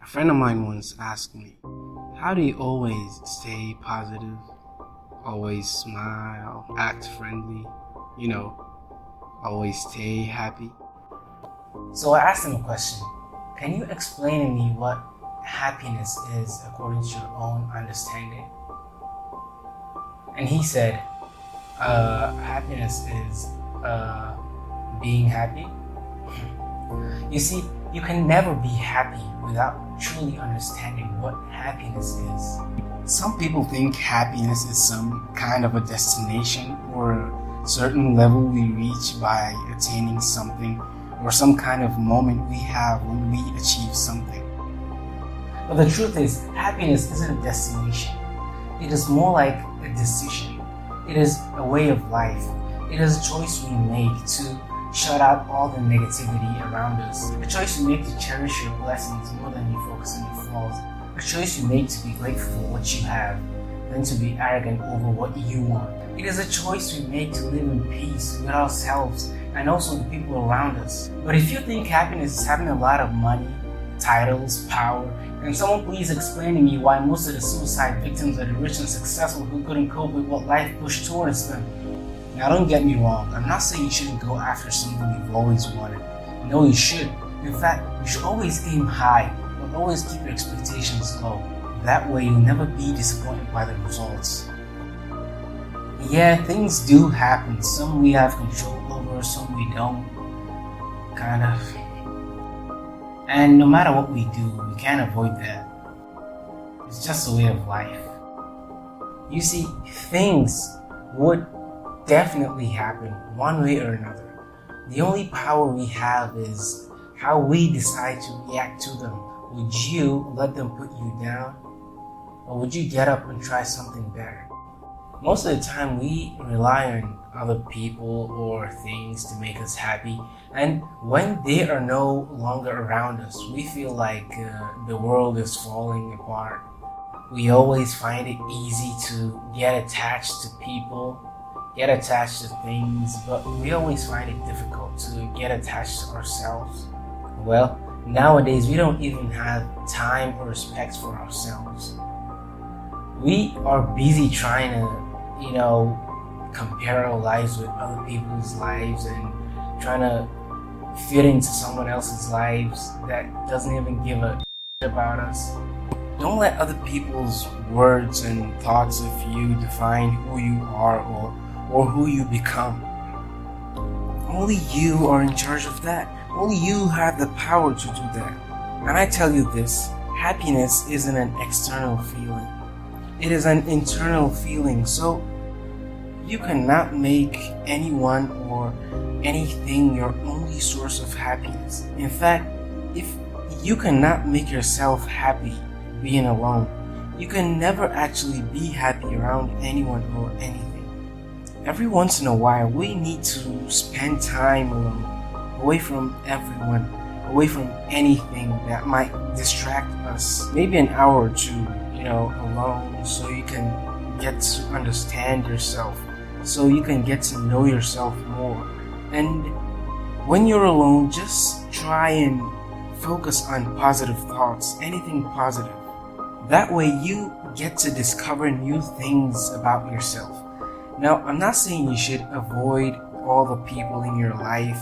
A friend of mine once asked me, how do you always stay positive, always smile, act friendly, always stay happy? So I asked him a question. Can you explain to me what happiness is according to your own understanding? And he said, happiness is being happy. You see, you can never be happy without truly understanding what happiness is. Some people think happiness is some kind of a destination or a certain level we reach by attaining something, or some kind of moment we have when we achieve something. But the truth is, happiness isn't a destination. It is more like a decision. It is a way of life. It is a choice we make to shut out all the negativity around us. A choice you make to cherish your blessings more than you focus on your flaws. A choice you make to be grateful for what you have than to be arrogant over what you want. It is a choice we make to live in peace with ourselves and also the people around us. But if you think happiness is having a lot of money, titles, power, can someone please explain to me why most of the suicide victims are the rich and successful who couldn't cope with what life pushed towards them? Now don't get me wrong, I'm not saying you shouldn't go after something you've always wanted. No, you should. In fact, you should always aim high, but always keep your expectations low. That way you'll never be disappointed by the results. Yeah, things do happen. Some we have control over, some we don't. Kind of. And no matter what we do, we can't avoid that. It's just a way of life. You see, things would definitely happen one way or another. The only power we have is how we decide to react to them. Would you let them put you down? Or would you get up and try something better? Most of the time we rely on other people or things to make us happy, and when they are no longer around us, we feel like the world is falling apart. We always find it easy to get attached to people, get attached to things, but we always find it difficult to get attached to ourselves. Well, nowadays we don't even have time or respect for ourselves. We are busy trying to, compare our lives with other people's lives and trying to fit into someone else's lives that doesn't even give a shit about us. Don't let other people's words and thoughts of you define who you are or who you become. Only you are in charge of that. Only you have the power to do that. And I tell you this, happiness isn't an external feeling. It is an internal feeling. So you cannot make anyone or anything your only source of happiness. In fact, if you cannot make yourself happy being alone, you can never actually be happy around anyone or anything. Every once in a while, we need to spend time alone, away from everyone, away from anything that might distract us. Maybe an hour or two, alone, so you can get to understand yourself, so you can get to know yourself more. And when you're alone, just try and focus on positive thoughts, anything positive. That way you get to discover new things about yourself. Now, I'm not saying you should avoid all the people in your life,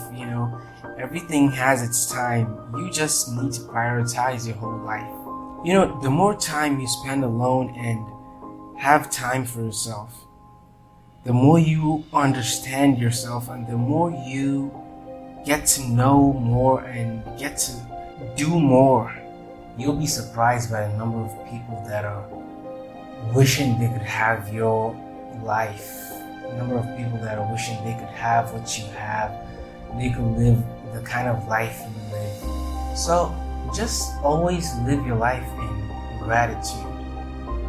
everything has its time. You just need to prioritize your whole life. The more time you spend alone and have time for yourself, the more you understand yourself and the more you get to know more and get to do more. You'll be surprised by the number of people that are wishing they could have your life. The number of people that are wishing they could have what you have. They could live the kind of life you live. So just always live your life in gratitude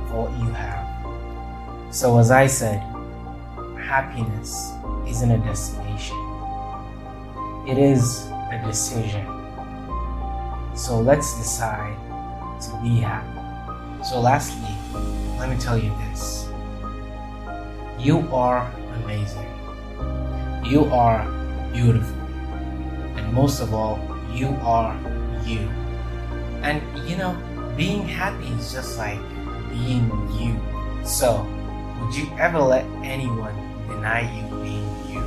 for what you have. So as I said, happiness isn't a destination. It is a decision. So let's decide to be happy. So lastly, let me tell you this. You are amazing. You are beautiful. And most of all, you are you. And being happy is just like being you. So, would you ever let anyone deny you being you?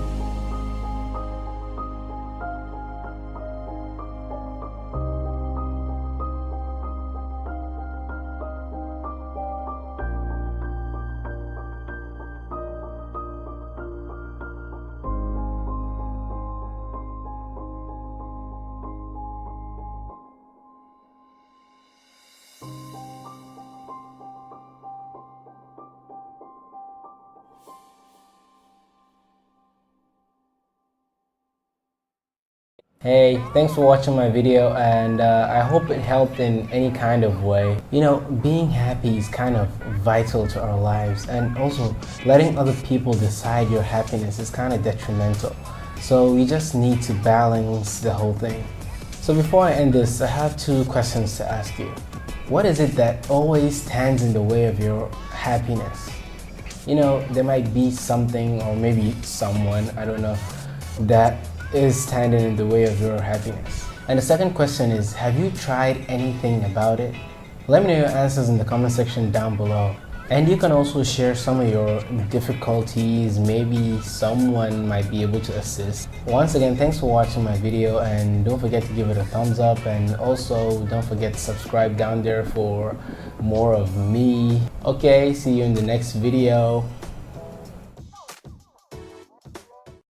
Hey, thanks for watching my video, and I hope it helped in any kind of way. Being happy is kind of vital to our lives, and also letting other people decide your happiness is kind of detrimental. So we just need to balance the whole thing. So before I end this, I have two questions to ask you. What is it that always stands in the way of your happiness? There might be something or maybe someone, I don't know, that is standing in the way of your happiness. And the second question is, have you tried anything about it? Let me know your answers in the comment section down below. And you can also share some of your difficulties, maybe someone might be able to assist. Once again, thanks for watching my video, and don't forget to give it a thumbs up, and also don't forget to subscribe down there for more of me. Okay, see you in the next video.